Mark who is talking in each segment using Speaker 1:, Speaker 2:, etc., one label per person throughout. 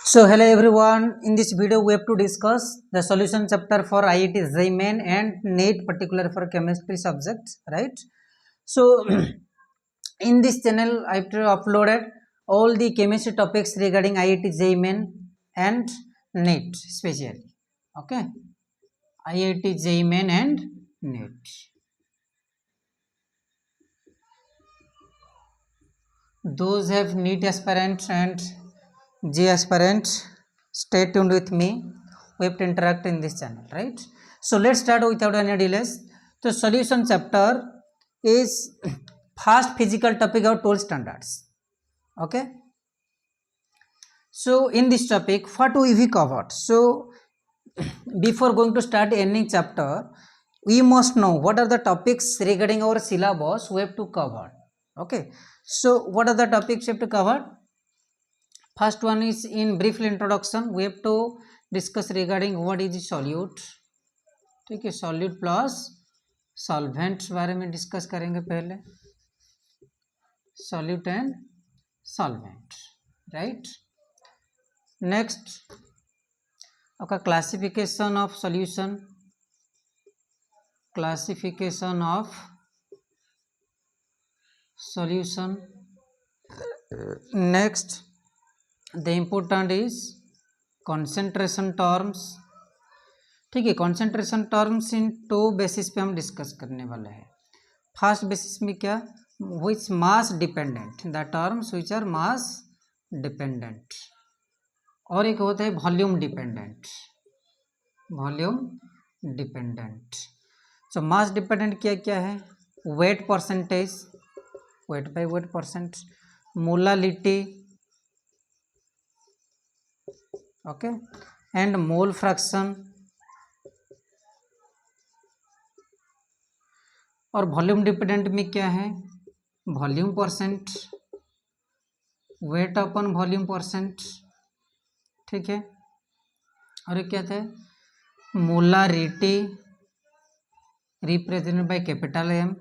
Speaker 1: So hello everyone, in this video we have to discuss the solution chapter for IIT JEE Main and NEET particular for chemistry subjects, right? So in this channel I have uploaded all the chemistry topics regarding IIT JEE Main and NEET specially, okay? IIT JEE Main and NEET. Those have NEET aspirants and JEE aspirants, stay tuned with me. We have to interact in this channel, right? So let's start without any delays. The solution chapter is first physical topic of 12 standards. Okay. So in this topic, what we have covered? So before going to start any chapter, we must know what are the topics regarding our syllabus we have to cover. Okay. So what are the topics we have to cover? First one is in brief introduction we have to discuss regarding what is solute. ठीक है, solute plus solvents बारे में discuss करेंगे पहले, solute and solvent, right? Next आपका classification of solution, classification of solution. Next the important is concentration terms. ठीक है, concentration terms इन 2 basis पे हम डिस्कस करने वाले हैं. फर्स्ट बेसिस में क्या, which mass dependent, the terms which are mass dependent, और एक होता है volume dependent. Volume dependent. So mass dependent क्या क्या है, weight percentage, weight by weight percent, molality, okay, and mole fraction. और वॉल्यूम डिपेंडेंट में क्या है, volume percent, weight upon volume percent, ठीक है. और एक क्या था, molarity represented by capital M.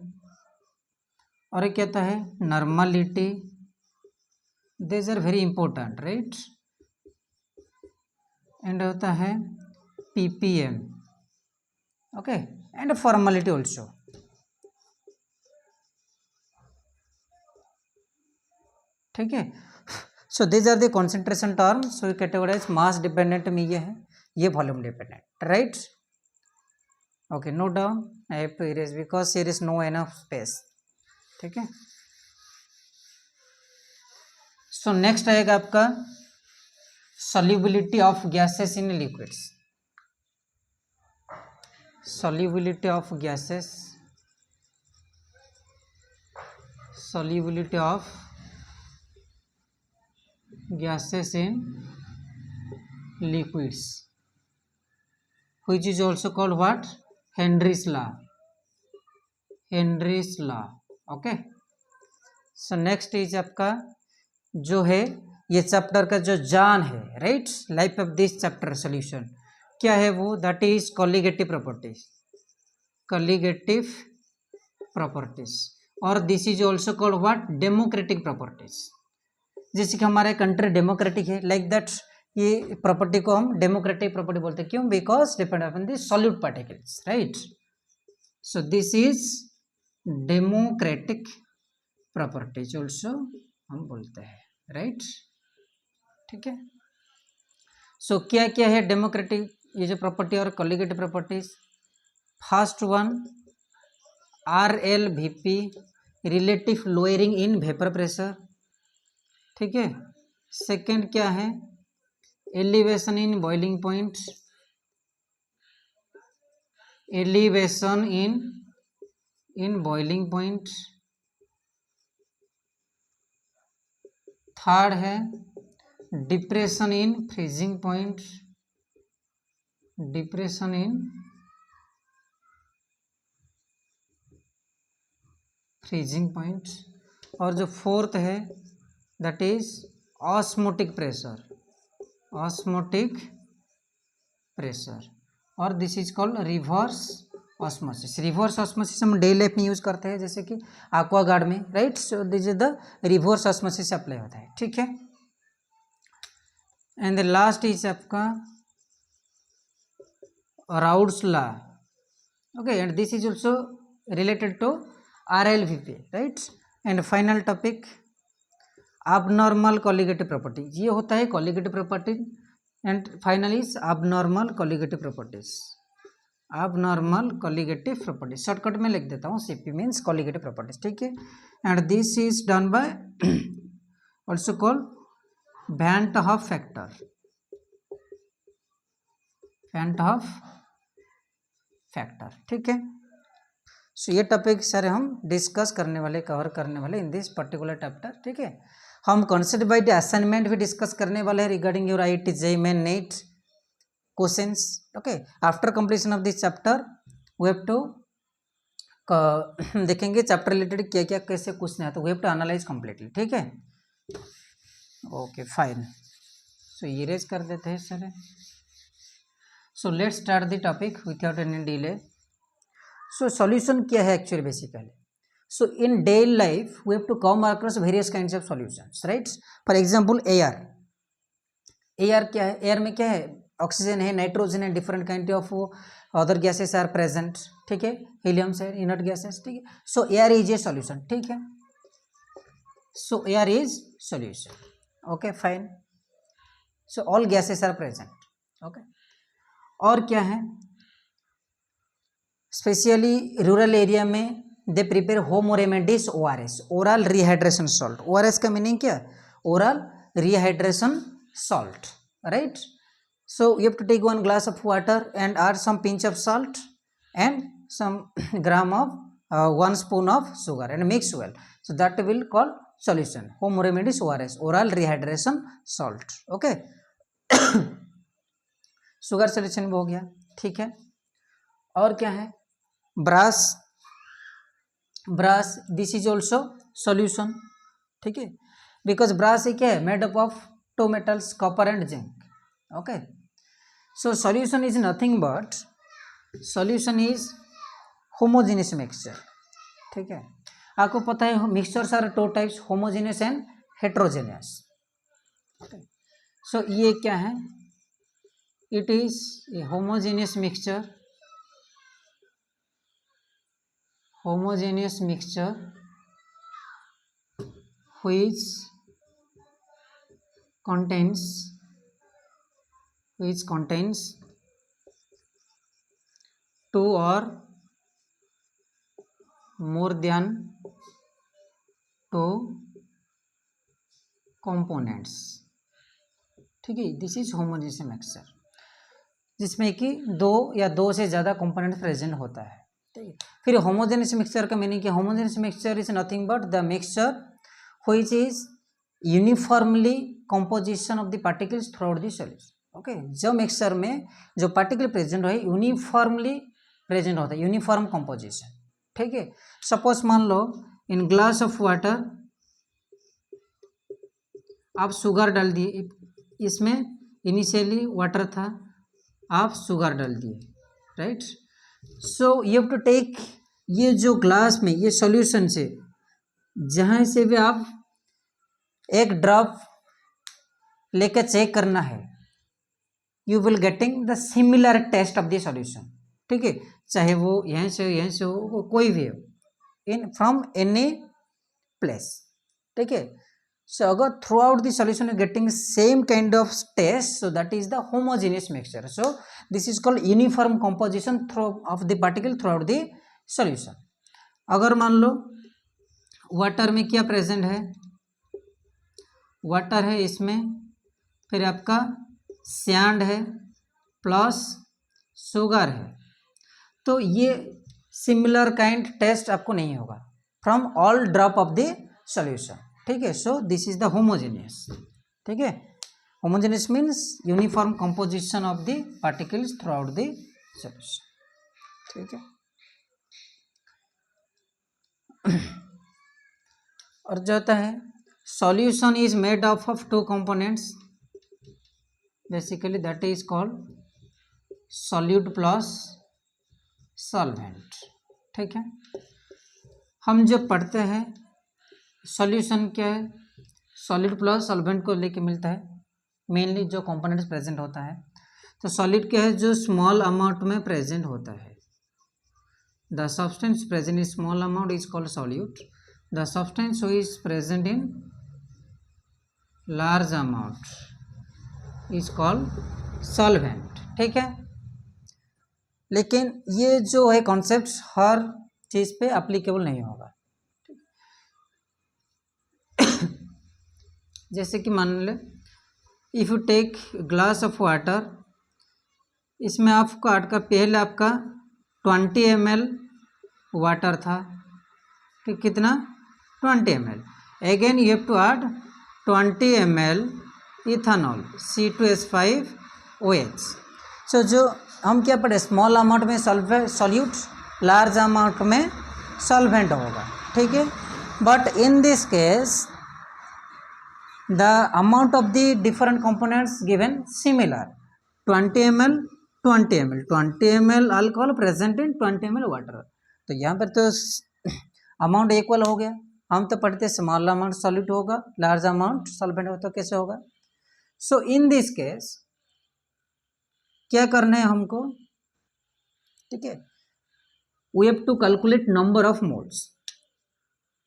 Speaker 1: और एक क्या है, normality. This are very important, right. And होता है PPM, okay, and formality also. ठीक है. So this are the concentration terms. So categorize mass dependent में ये है, ये volume dependent, right. Okay, note down. I have to erase because there is no enough space. ठीक है. So next आएगा आपका solubility of gases in liquids. Solubility of gases, solubility of gases in liquids, which is also called what, Henry's law. Henry's law. Okay. So next is आपका जो है ये chapter का जो जान है, right, life of this chapter solution क्या है वो, that is colligative properties. Colligative properties. और this is also called what, democratic properties. जैसे कि हमारा कंट्री डेमोक्रेटिक है, लाइक दैट ये प्रॉपर्टी को हम डेमोक्रेटिक प्रॉपर्टी बोलते हैं. क्यों, because depend upon the solute particles, right. So this is democratic properties also हम बोलते हैं, राइट. ठीक है. सो क्या क्या है डेमोक्रेटिक ये जो प्रॉपर्टी और colligative properties. First one RLVP, relative lowering in vapour pressure. ठीक है. सेकंड क्या है, elevation in boiling point, elevation in boiling point. Third है depression in freezing point, depression in freezing point. और जो फोर्थ है that is osmotic pressure, osmotic pressure. और this is called reverse osmosis. Reverse osmosis हम day life में use करते हैं, जैसे कि एक्वागार्ड में, right. So this is the reverse osmosis apply होता है. ठीक है. एंड द लास्ट इज आपका राउड्स law. Okay, and this is also related to RLVP, right? And final topic, abnormal colligative property. ये होता है colligative property and final is abnormal colligative properties. abnormal colligative properties shortcut में लिख देता हूँ, CP means colligative properties, ठीक है. and this is done by also called Van 't Hoff factor. Van 't Hoff factor, ठीक है. सो ये topic sir हम डिस्कस करने वाले, कवर करने वाले इन दिस पर्टिकुलर चैप्टर, ठीक है. हम कॉन्सेप्ट बाय द असाइनमेंट भी डिस्कस करने वाले हैं regarding your IIT JEE main NEET questions. Okay, after completion of this chapter we have to देखेंगे चैप्टर रिलेटेड क्या क्या कैसे क्वेश्चन है, तो we have to analyze completely, ठीक है. ओके फाइन, सो इरेज कर देते हैं sir. So let's start the topic without any delay. So solution क्या है actually basically? So in daily life we have to come across various kinds of solutions, right? For example air. Air क्या है? Air में क्या है? Oxygen है, nitrogen है, different kind of other gases are present, ठीक है. Helium है, inert gases, ठीक है. So air is a solution, ठीक है. So air is solution. Okay fine. So all gases are present. Okay. और क्या है, स्पेशली रूरल एरिया में they prepare home remedies ORS, oral rehydration salt. ORS का meaning क्या, oral rehydration salt, right. So you have to take 1 glass of water and add some pinch of salt and some gram of 1 spoon of sugar and mix well. So that will call solution. Home remedies ORS, oral rehydration salt. Okay. Sugar solution भी हो गया, ठीक है. और क्या है, brass. Brass this is also solution, ठीक है. बिकॉज ब्रास क्या है, made up of 2 metals copper and zinc. Okay, so solution is nothing but solution is homogeneous mixture, ठीक है. आपको पता है mixtures are 2 types, homogeneous and heterogeneous. So ये क्या है, it is a homogeneous mixture which contains 2 or more than 2 components, ठीक है. दिस इज होमोजेनियस मिक्सचर जिसमें कि 2 या 2 से ज़्यादा कंपोनेंट प्रेजेंट होता है, ठीक है. फिर होमोजेनियस मिक्सचर का मीनिंग क्या, homogeneous mixture is nothing but the mixture which is uniformly composition of the particles through out the solution. Okay, जो मिक्सचर में जो पार्टिकल प्रेजेंट है यूनिफॉर्मली प्रेजेंट होता है, यूनिफॉर्म कंपोजिशन, ठीक है. सपोज मान लो इन ग्लास ऑफ वाटर आप शुगर डाल दिए, इसमें इनिशियली वाटर था, आप शुगर डाल दिए, right. So you have to take, ये जो ग्लास में ये सॉल्यूशन से जहाँ से भी आप एक ड्रॉप लेकर चेक करना है, you will getting the similar taste of the solution, ठीक है. चाहे वो यहाँ से हो, कोई भी हो, इन फ्रॉम एनी प्लेस, ठीक है. So अगर throughout the solution you getting same kind of taste, so that is the homogeneous mixture. So this is called uniform composition through of the particle throughout the solution. अगर मान लो water में क्या present है, water है इसमें, फिर आपका sand है प्लस शुगर है, तो ये सिमिलर काइंड टेस्ट आपको नहीं होगा from all drop of the solution, ठीक है. So this is the homogeneous, ठीक है. Homogeneous means uniform composition of the particles through out the solution, ठीक है. और जो होता है solution is made up of 2 components, basically that is called solute plus solvent, ठीक है. हम जो पढ़ते हैं सॉल्यूशन क्या है, सॉलिड प्लस सॉल्वेंट को लेके मिलता है, मेनली जो कंपोनेंट्स प्रेजेंट होता है। तो सॉलिड क्या है, जो स्मॉल अमाउंट में प्रेजेंट होता है। The substance present in small amount is called solute. The substance is present in large amount is called solvent. ठीक है, लेकिन ये जो है कॉन्सेप्ट हर चीज़ पे अप्लीकेबल नहीं होगा। जैसे कि मान ले, if you take glass of water, इसमें आपका का पहले आपका 20 ml वाटर था, ठीक, कितना 20 ml। Again you have to add 20 ml ethanol C2H5OH। So जो हम क्या पढ़े, स्मॉल अमाउंट में सॉल्यूट, लार्ज अमाउंट में सॉल्वेंट होगा। ठीक है, but in this case the amount of the different components given similar, 20 ml 20 ml 20 ml alcohol present in 20 ml water। तो यहाँ पर तो अमाउंट इक्वल हो गया। हम तो पढ़ते स्मॉल अमाउंट सॉल्यूट होगा, लार्ज अमाउंट सॉल्वेंट हो, तो कैसे होगा। सो इन दिस केस क्या करना है हमको, ठीक है, we have to calculate number of moles.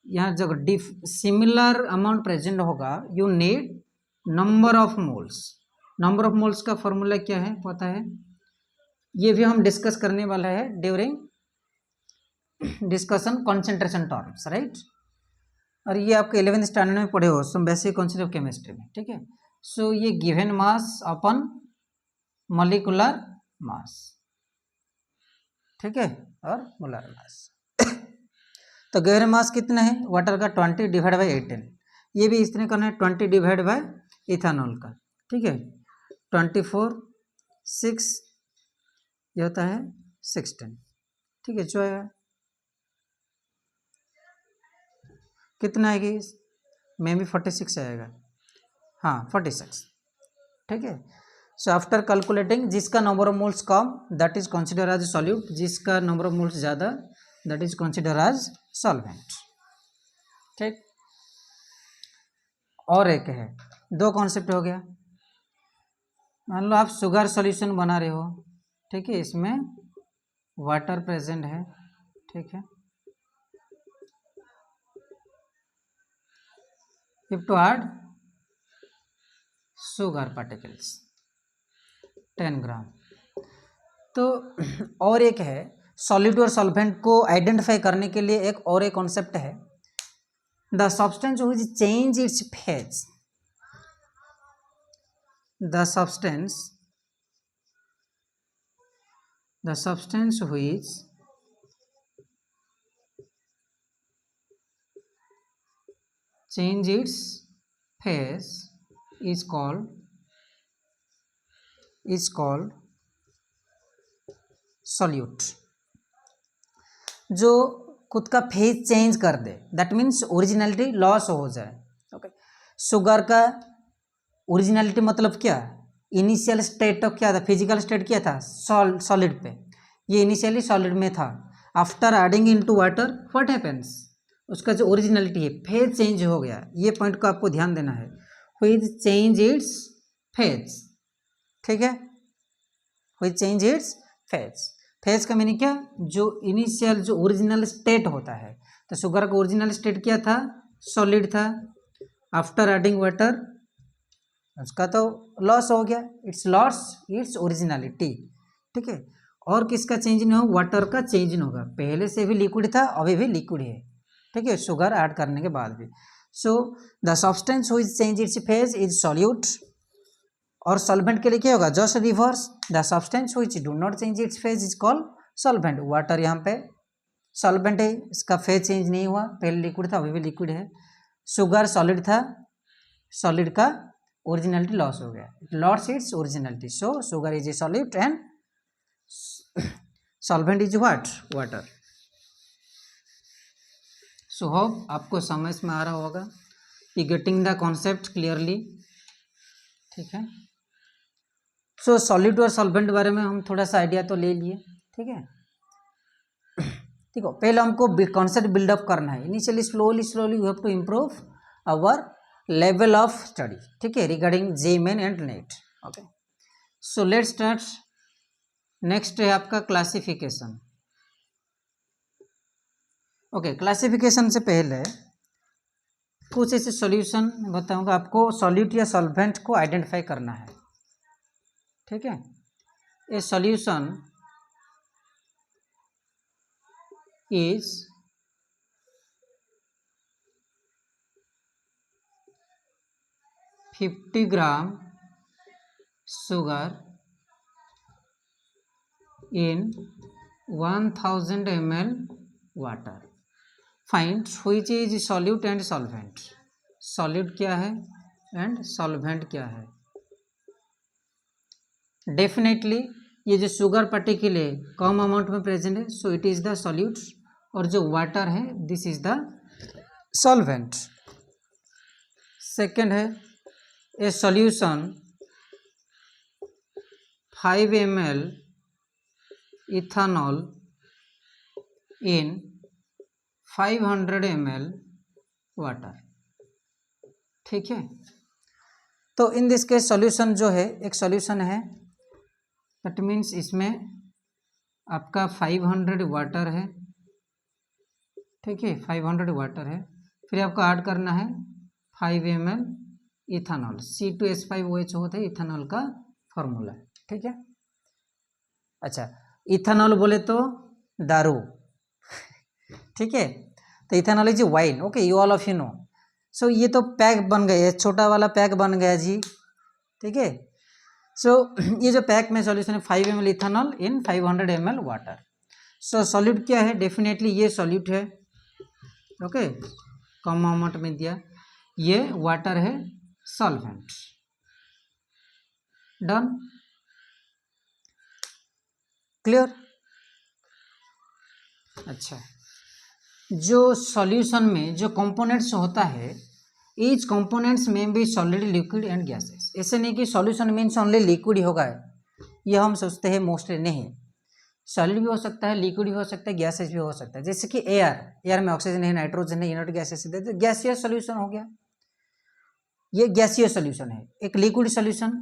Speaker 1: यहाँ जब सिमिलर अमाउंट प्रेजेंट होगा, you need number of moles. Number of moles का फॉर्मूला क्या है पता है, ये भी हम डिस्कस करने वाला है during discussion concentration terms, right. और ये आपके 11th स्टैंडर्ड में पढ़े हो, some basic concept of chemistry में। ठीक है, सो ये गिवन मास अपन मॉलिक्यूलर मास, ठीक है, और मोलर मास। तो गिवन मास कितना है वाटर का, 20 डिवाइड बाई 18। ये भी इस तरह करना है, 20 डिवाइड बाई इथेनॉल का। ठीक है, 24 6 ये होता है 16। ठीक है, जो है कितना आएगी, मे भी 46 आएगा, हाँ 46। ठीक है, सो आफ्टर कैलकुलेटिंग, जिसका नंबर ऑफ मोल्स कम that is consider as solute, जिसका नंबर ऑफ मोल्स ज़्यादा that is consider as solvent. ठीक, और एक है, दो कॉन्सेप्ट हो गया। मान लो आप शुगर सॉल्यूशन बना रहे हो, ठीक है, इसमें वाटर प्रेजेंट है। ठीक है, you have to add sugar particles 10 ग्राम। तो और एक है, सॉलिड और सॉल्वेंट को आइडेंटिफाई करने के लिए एक और एक कॉन्सेप्ट है, the substance which change it's phase. The substance which change its phase is called solute। जो खुद का फेज चेंज कर दे, दैट मीन्स ओरिजिनलिटी लॉस हो जाए। ओके, शुगर का ओरिजिनलिटी मतलब क्या, इनिशियल स्टेट क्या था, फिजिकल स्टेट क्या था, सॉलिड पे, ये इनिशियली सॉलिड में था। After adding into water what happens, उसका जो ओरिजिनलिटी है फेज चेंज हो गया। ये पॉइंट को आपको ध्यान देना है, व्हिच चेंज इट्स फेज। ठीक है, which change it's phase. Phase का मीनिंग क्या, जो इनिशियल जो ओरिजिनल स्टेट होता है। तो शुगर का ओरिजिनल स्टेट क्या था, सॉलिड था। आफ्टर एडिंग वाटर उसका तो लॉस हो गया, इट्स लॉस इट्स ओरिजिनलिटी। ठीक है, और किसका चेंज नहीं होगा, वाटर का चेंज नहीं होगा, पहले से भी लिक्विड था अभी भी लिक्विड है। ठीक है, शुगर ऐड करने के बाद भी। So the substance which change it's phase is solute. और सॉल्वेंट के लिए क्या होगा, just reverse, the substance which do not change it's phase is called solvent. Water यहाँ पे सॉल्वेंट है, इसका फेज चेंज नहीं हुआ, पहले लिक्विड था अभी भी लिक्विड है। शुगर सॉलिड था, सॉलिड का ओरिजिनलिटी लॉस हो गया, it loss it's originality. So sugar is a solute and solvent is what, water. So hope आपको समझ में आ रहा होगा, you getting the concept clearly. ठीक है, सो सॉलिड और सॉल्वेंट बारे में हम थोड़ा सा आइडिया तो ले लिए। ठीक है, ठीक है, पहले हमको कॉन्सेप्ट बिल्डअप करना है। Initially slowly you have to improve our level of study, ठीक है, regarding JEE main and NEET. Okay, so let's start. Next है आपका क्लासिफिकेशन। ओके, क्लासिफिकेशन से पहले कुछ ऐसे सॉल्यूशन बताऊंगा आपको, सॉल्यूट या सॉल्वेंट को आइडेंटिफाई करना है, ठीक है। A solution is $50 gram sugar in 1000 ml water. Find which is solute and solvent. Solute क्या है एंड सॉल्वेंट क्या है। डेफिनेटली ये जो शुगर पर्टिकुलर कम अमाउंट में प्रेजेंट है, so it is the solute, और जो वाटर है this is the solvent. Second है a solution 5 ml ethanol in 500 ml water, ठीक है। तो इन दिस केस सॉल्यूशन जो है एक सॉल्यूशन है, दैट मीन्स इसमें आपका 500 वाटर है, ठीक है, 500 वाटर है, फिर आपको ऐड करना है 5 ml इथानॉल, C2H5OH होता है इथानॉल का फॉर्मूला, ठीक है। अच्छा, इथानॉल बोले तो दारू, ठीक है, तो ethanol is wine, okay, you all of you know. So ये तो पैक बन गया, छोटा वाला पैक बन गया जी, ठीक है। सो ये जो पैक में सॉल्यूशन है 5 ml ethanol in 500 ml water. So solute क्या है, डेफिनेटली ये सॉल्यूट है, ओके, कम अमाउंट में दिया, ये वाटर है सॉल्वेंट। Done, clear. अच्छा, जो सॉल्यूशन में जो कंपोनेंट्स होता है, ईच कंपोनेंट्स में भी सॉलिड, लिक्विड एंड गैसेस। ऐसे नहीं कि सॉल्यूशन मीन्स ओनली लिक्विड ही होगा, ये हम सोचते हैं मोस्टली, नहीं, सॉलिड भी हो सकता है, लिक्विड भी हो सकता है, गैसेस भी हो सकता है। जैसे कि एयर में ऑक्सीजन है, नाइट्रोजन है, इनर्ट गैसेस है, तो गैसियस सॉल्यूशन हो गया, ये गैसियस सॉल्यूशन है। एक लिक्विड सॉल्यूशन,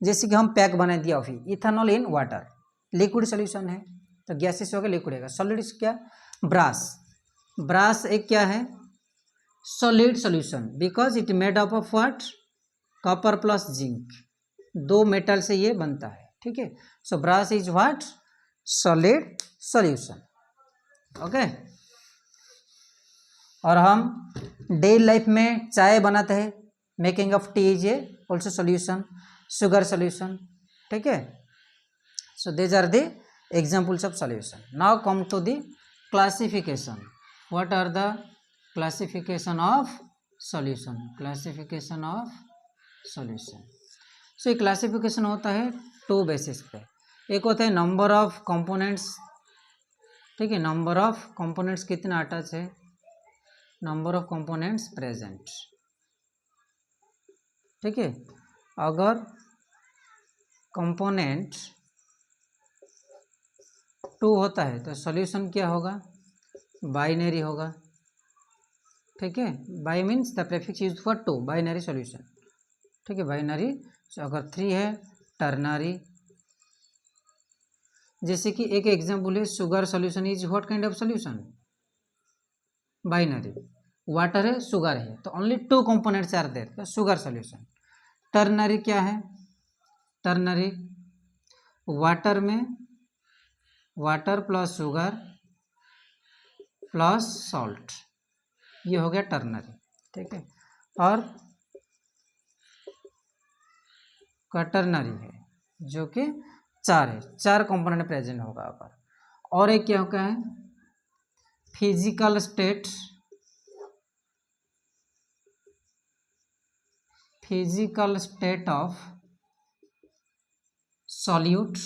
Speaker 1: जैसे कि हम पैक बना दिया अभी ethanol in water, liquid solution है, तो गैसेस हो गया, लिक्विड है। सॉलिड क्या, ब्रास एक क्या है, solid solution, because it made up of what, copper plus zinc, दो मेटल से ये बनता है, ठीक है। So brass is what, solid solution, okay. और हम डेली लाइफ में चाय बनाते हैं, making of tea is a also solution, sugar solution, ठीक है। So these are the examples of solution. Now come to the classification. What are the classification of solution, classification of solution. सो ये classification होता है to basis पे, एक होता है number of components, ठीक है, नंबर ऑफ कंपोनेंट्स कितना अटैच है, नंबर ऑफ कंपोनेंट्स प्रेजेंट, ठीक है। अगर कंपोनेंट 2 होता है तो सॉल्यूशन क्या होगा, बाइनरी होगा, ठीक है। By means the prefix used for 2, binary solution, ठीक है, बाइनरी। अगर 3 है टर्नरी। जैसे कि एक एग्जाम्पल है, sugar solution is what kind of solution, binary. Water है, शुगर है, तो ओनली 2 कंपोनेंट्स आर देयर, तो शुगर सॉल्यूशन। टर्नरी क्या है, टर्नरी वाटर में water plus sugar plus salt, ये हो गया टर्नरी, ठीक है। और क्वाटर्नरी है जो कि 4 है, 4 कंपोनेंट प्रेजेंट होगा अगर। और एक क्या होगा है, physical state, physical state of solute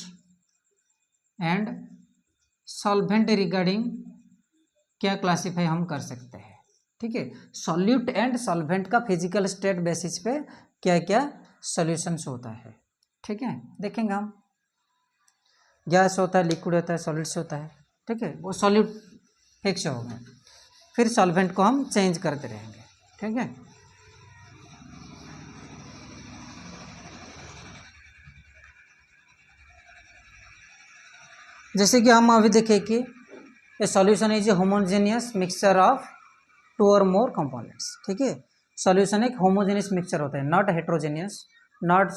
Speaker 1: and solvent regarding क्या क्लासीफाई हम कर सकते हैं, ठीक है। सॉल्यूट एंड सॉल्वेंट का फिजिकल स्टेट बेसिस पे क्या क्या सॉल्यूशंस होता है, ठीक है, देखेंगे हम। गैस होता है, लिक्विड होता है, सॉलिड्स होता है, ठीक है, वो सॉल्यूट फिक्स होगा, फिर सॉल्वेंट को हम चेंज करते रहेंगे, ठीक है। जैसे कि हम अभी देखें कि ए solution is a homogeneous mixture of 2 और मोर कंपोनेंट्स, ठीक है। सॉल्यूशन एक होमोजेनियस मिक्सचर होता है, not heterogeneous, not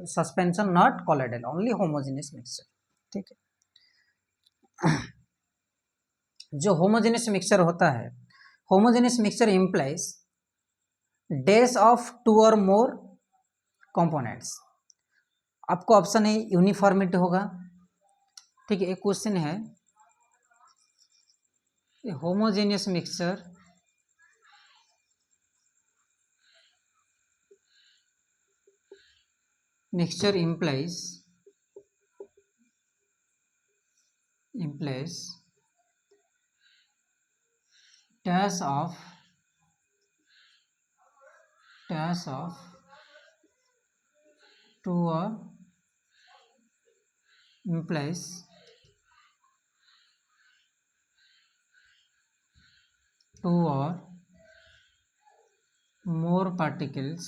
Speaker 1: suspension, not colloidal, only homogeneous mixture, ठीक है। जो होमोजेनियस मिक्सचर होता है, homogeneous mixture implies days of 2 और मोर कंपोनेंट्स। आपको ऑप्शन ए यूनिफॉर्मिटी होगा, ठीक है। एक क्वेश्चन है, homogeneous mixture implies dash of 2 or implies 2 or more particles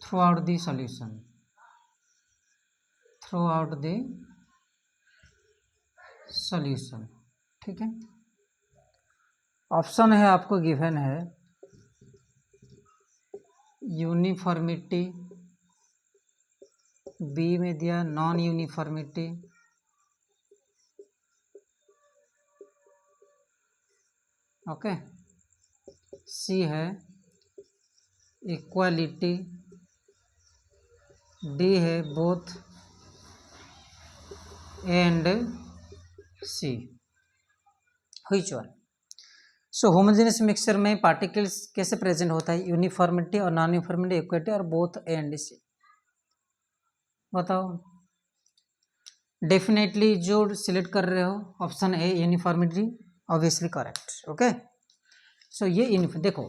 Speaker 1: throughout the solution, ठीक है। ऑप्शन है आपको गिवन है यूनिफॉर्मिटी, बी में दिया नॉन यूनिफॉर्मिटी, ओके, सी है इक्वालिटी, डी है both and C, which one? So homogeneous mixture में पार्टिकल्स कैसे प्रेजेंट होता है, यूनिफॉर्मिटी और नॉन यूनिफॉर्मिटी, इक्वालिटी और बोथ ए एंड सी। बताओ, डेफिनेटली जो सिलेक्ट कर रहे हो option A uniformity, obviously correct, okay. So ये देखो,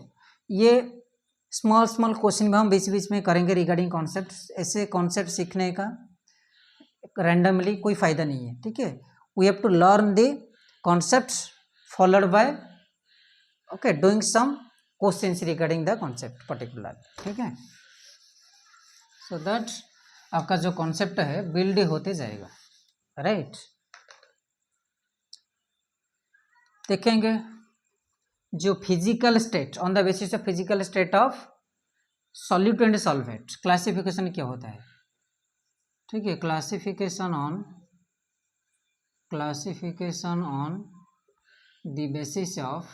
Speaker 1: ये स्मॉल क्वेश्चन में हम बीच बीच में करेंगे रिगार्डिंग कॉन्सेप्ट। ऐसे कॉन्सेप्ट सीखने का रैंडमली कोई फायदा नहीं है, ठीक है। We have to learn the concepts followed by okay doing some questions regarding the concept particular, ठीक है। सो दैट आपका जो कॉन्सेप्ट है बिल्ड होते जाएगा, राइट। देखेंगे जो physical state, on the basis of physical state of solute and solvent, classification क्या होता है, ठीक है। Classification on the basis of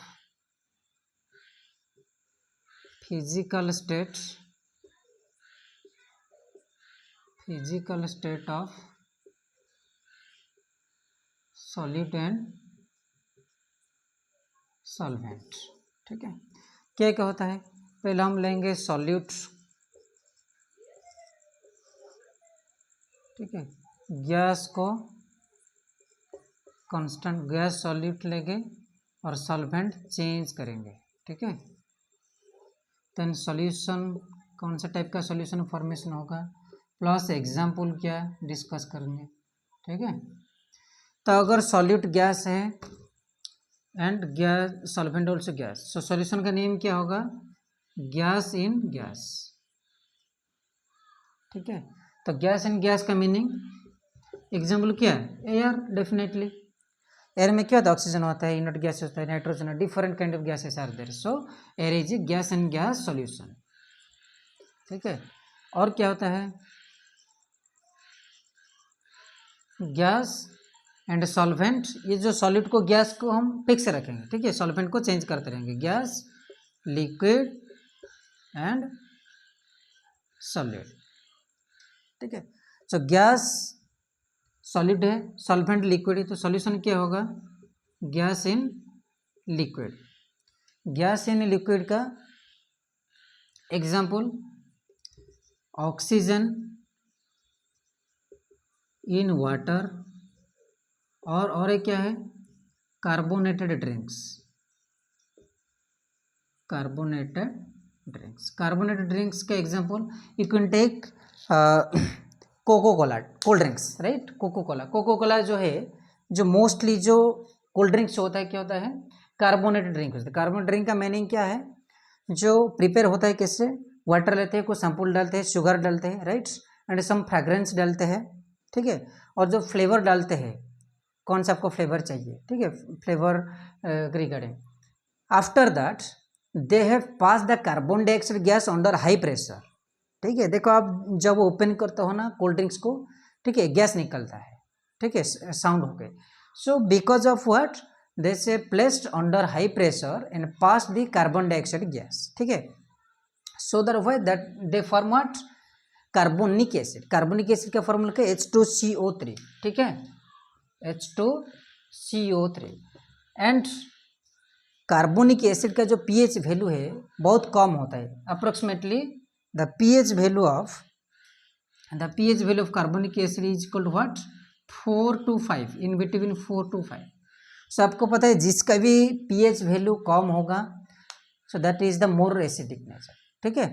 Speaker 1: physical state of solute and solvent, ठीक है। क्या क्या होता है, पहले हम लेंगे सॉल्यूट, ठीक है। गैस को कांस्टेंट गैस सॉल्यूट लेंगे और सॉल्वेंट चेंज करेंगे, ठीक है। देन सॉल्यूशन, कौन सा टाइप का सॉल्यूशन फॉर्मेशन होगा, प्लस एग्जाम्पल क्या डिस्कस करेंगे, ठीक है। तो अगर सॉल्यूट गैस है and gas solvent also gas, so solution का नेम क्या होगा, गैस इन गैस, ठीक है। तो गैस इन गैस का मीनिंग, एग्जाम्पल क्या है, एयर, डेफिनेटली एयर में क्या होता है, ऑक्सीजन होता है, इनर्ट गैस होता है, nitrogen, different kind of gases are there, so air is a gas in gas solution, ठीक है। और क्या होता है, गैस एंड सॉल्वेंट, ये जो सॉलिड को गैस को हम फिक्स रखेंगे, ठीक है, सॉल्वेंट को चेंज करते रहेंगे, गैस, लिक्विड एंड सॉलिड, ठीक है। सो गैस सॉलिड है, सॉल्वेंट लिक्विड है, तो सॉल्यूशन क्या होगा, gas in liquid. Gas in liquid का एग्जाम्पल ऑक्सीजन इन वाटर, और एक क्या है, कार्बोनेटेड ड्रिंक्स, कार्बोनेटेड ड्रिंक्स का example you can take Coca Cola, cold drinks, right. Coca Cola जो है, जो मोस्टली जो कोल्ड ड्रिंक्स होता है, क्या होता है, कार्बोनेटेड ड्रिंक होता है। कार्बोनेटेड ड्रिंक का मीनिंग क्या है, जो प्रिपेयर होता है कैसे, वाटर लेते हैं, कुछ सैंपल डालते हैं, शुगर डालते हैं, राइट, एंड सम फ्रेग्रेंस डालते हैं, ठीक है। और जो फ्लेवर डालते हैं, कौन सा आपको फ्लेवर चाहिए, ठीक है, flavour regarding, after that they have pass the carbon dioxide gas under high pressure, ठीक है। देखो आप जब ओपन करते हो ना कोल्ड ड्रिंक्स को, ठीक है, गैस निकलता है, ठीक है, साउंड हो गए। So because of what they say placed under high pressure and pass the carbon dioxide gas, ठीक है। So that they form what carbonic acid. Carbonic acid का फॉर्मूला क्या है, H2CO3, ठीक है, H2CO3। एंड कार्बोनिक एसिड का जो pH value है बहुत कम होता है, approximately the pH value of carbonic acid is equal to what 4 to 5, in between 4 to 5। So आपको पता है जिसका भी pH वैल्यू कम होगा so that is the more acidic nature, ठीक है।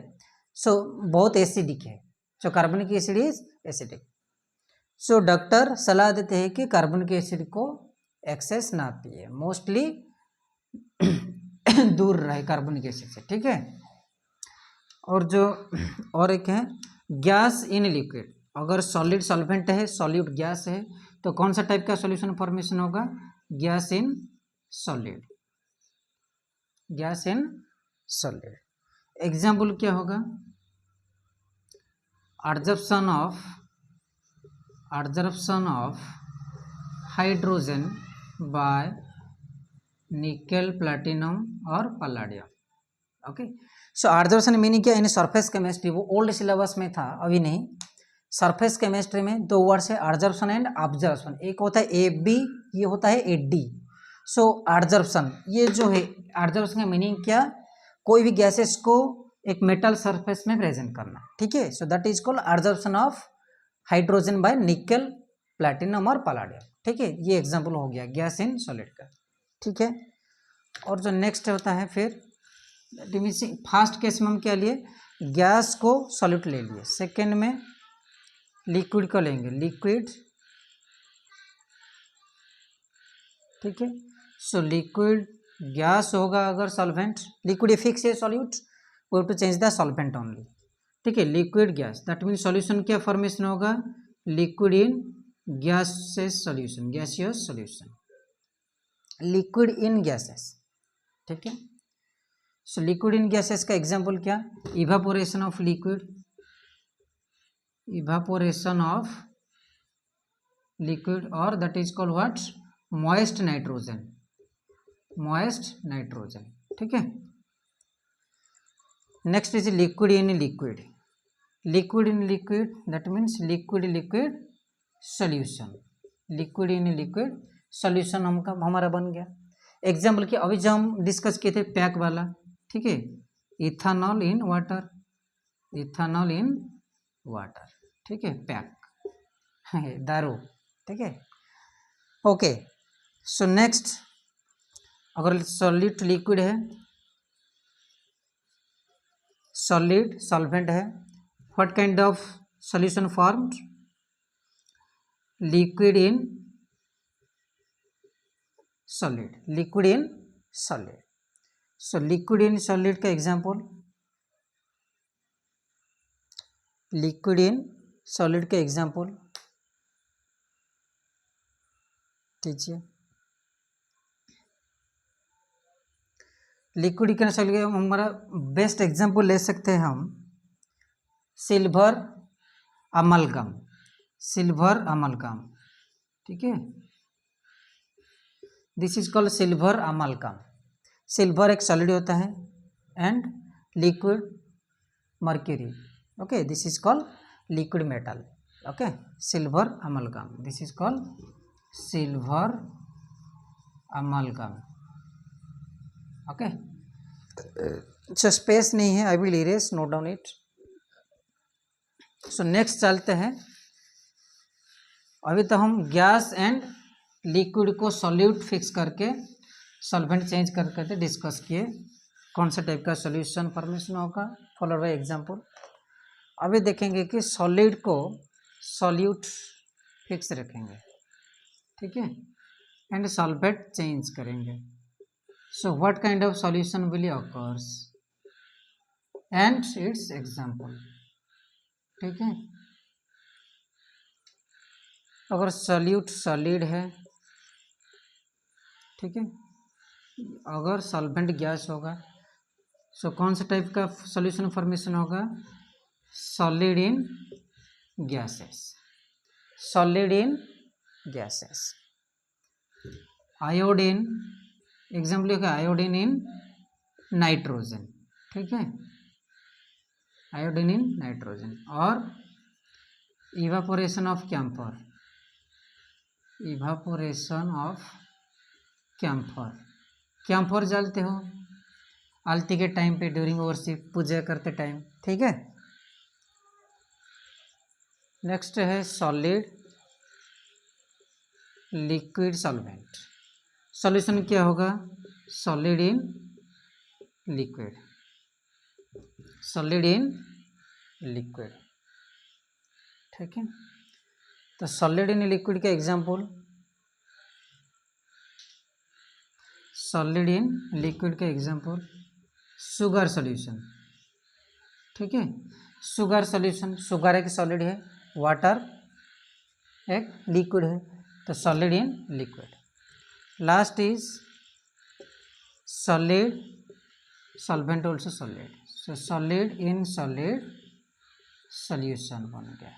Speaker 1: सो बहुत एसिडिक है, so carbonic acid is acidic. So doctor सलाह देते हैं कि कार्बोनिक एसिड को एक्सेस ना पिए, मोस्टली दूर रहे कार्बोनिक एसिड से, ठीक है। और जो और एक है गैस इन लिक्विड, अगर सॉलिड सॉल्वेंट है, सॉल्यूट गैस है, तो कौन सा टाइप का सॉल्यूशन फॉर्मेशन होगा, gas in solid, gas in solid. Example क्या होगा, adsorption of hydrogen bye nickel, platinum और पलाडियम, ओके। सो एडजॉर्प्शन मीनिंग क्या, इन सरफेस केमिस्ट्री, वो ओल्ड सिलेबस में था, अभी नहीं। सरफेस केमिस्ट्री में दो वर्ड्स है, एडजॉर्प्शन एंड ऑब्जर्प्शन। एक होता है AB, ये होता है AD। सो एडजॉर्प्शन, ये जो है एडजॉर्प्शन का मीनिंग क्या, कोई भी गैसेस को एक मेटल सरफेस में प्रेजेंट करना, ठीक है। So that is called adsorption of hydrogen bye nickel, platinum और पलाडियम, ठीक है। ये एग्जांपल हो गया गैस इन सॉलिड का, ठीक है। और जो नेक्स्ट होता है फिर फर्स्ट केस में हम क्या लिए, गैस को सॉल्यूट ले लिए, सेकेंड में लिक्विड को लेंगे, लिक्विड, ठीक है। सो लिक्विड गैस होगा अगर सॉल्वेंट, लिक्विड फिक्स है solute, we have to change the solvent only, ठीक है। Liquid gas that mean solution क्या फॉर्मेशन होगा, liquid in gases solution, gaseous solution, liquid in gases, ठीक है। सो लिक्विड इन गैसेस का एग्जांपल क्या, evaporation of liquid, evaporation of liquid, और that is called what moist nitrogen, moist nitrogen, ठीक है। Next is liquid in liquid, liquid in liquid that means liquid solution, liquid in liquid solution हमारा बन गया। Example की अभी जो हम डिस्कस किए थे पैक वाला, ठीक है, ethanol in water, ethanol in water, ठीक है, पैक दारू, ठीक है, ओके। सो नेक्स्ट अगर सॉलिड लिक्विड है, सॉलिड सॉल्वेंट है, what kind of solution formed, liquid in solid, liquid in solid. So liquid in solid का एग्जांपल, लिक्विड इन सॉलिड का एग्जांपल दीजिए, लिक्विड इन सॉलिड का हमारा बेस्ट एग्जांपल ले सकते हैं हम सिल्वर अमलगम, सिल्वर अमलगम, ठीक है, this is called silver amalgam. Silver एक सॉलिड होता है and liquid mercury, okay, this is called liquid metal, okay, silver amalgam, this is called silver amalgam, okay. So space नहीं है, I will erase, note down it. So next चलते हैं, अभी तो हम गैस एंड लिक्विड को solute fix करके solvent change कर करके डिस्कस किए, कौन सा टाइप का सॉल्यूशन फॉर्मेशन होगा, फॉलोड बाय एग्जांपल। अभी देखेंगे कि सॉलिड को सॉल्यूट फिक्स रखेंगे, ठीक है, एंड सॉल्वेंट चेंज करेंगे। So what kind of solution will occurs and it's example, ठीक है। अगर सॉल्यूट सॉलिड है, ठीक है, अगर सॉल्वेंट गैस होगा, सो कौन सा टाइप का सॉल्यूशन फॉर्मेशन होगा? Solid in gases, solid in gases. Iodine, example क्या? आयोडीन इन नाइट्रोजन, ठीक है, आयोडीन इन नाइट्रोजन। और evaporation of camphor, evaporation of camphor, camphor जलते हो आरती के टाइम पे, ड्यूरिंग वर्शिप, पूजा करते टाइम, ठीक है। नेक्स्ट है सॉलिड लिक्विड सॉल्वेंट। सॉल्यूशन क्या होगा? Solid in liquid, solid in liquid, ठीक है। तो सॉलिड इन लिक्विड का एग्जांपल, सॉलिड इन लिक्विड का एग्जांपल शुगर सॉल्यूशन, ठीक है। शुगर सॉल्यूशन, शुगर एक सॉलिड है, वाटर एक लिक्विड है, तो solid in liquid. Last is solid solvent also solid, so solid in solid solution बन गया।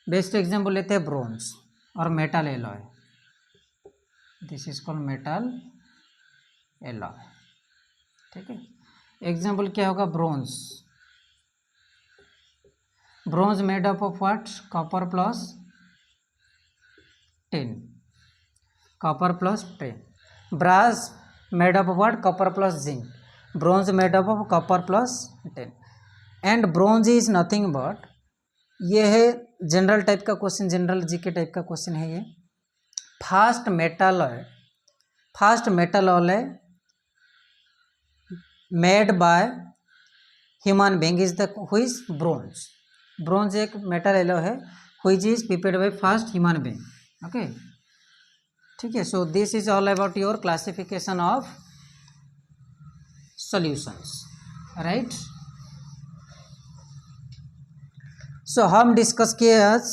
Speaker 1: बेस्ट एग्जांपल लेते हैं ब्रोंज और metal alloy, this is called metal alloy, ठीक है। एग्जांपल क्या होगा? Bronze, bronze made up of what? Copper plus tin, copper plus tin. Brass made up of what? Copper plus zinc, bronze made up of copper plus tin. And bronze is nothing but, ये है general type का question, general GK type का question है ये। First metal है, first metal है made by human being is the who's bronze, bronze एक metal alloy है which is prepared by first human being, okay, ठीक है। So this is all about your classification of solutions, right. So हम discuss किए आज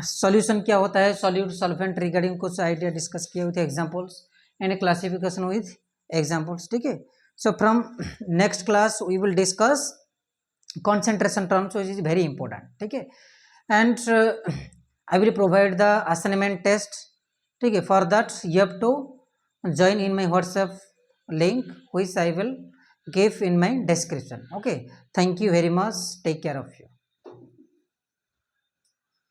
Speaker 1: solution क्या होता है, सॉल्यूट सॉल्वेंट रिगार्डिंग कुछ आइडिया डिस्कस किए with examples and classification with examples, ठीक है। So from next class we will discuss concentration terms, which is very important, ठीक है। and I will provide the assignment test, ठीक है। for that you have to join in my WhatsApp link which I will give in my description, okay। thank you very much, take care of you।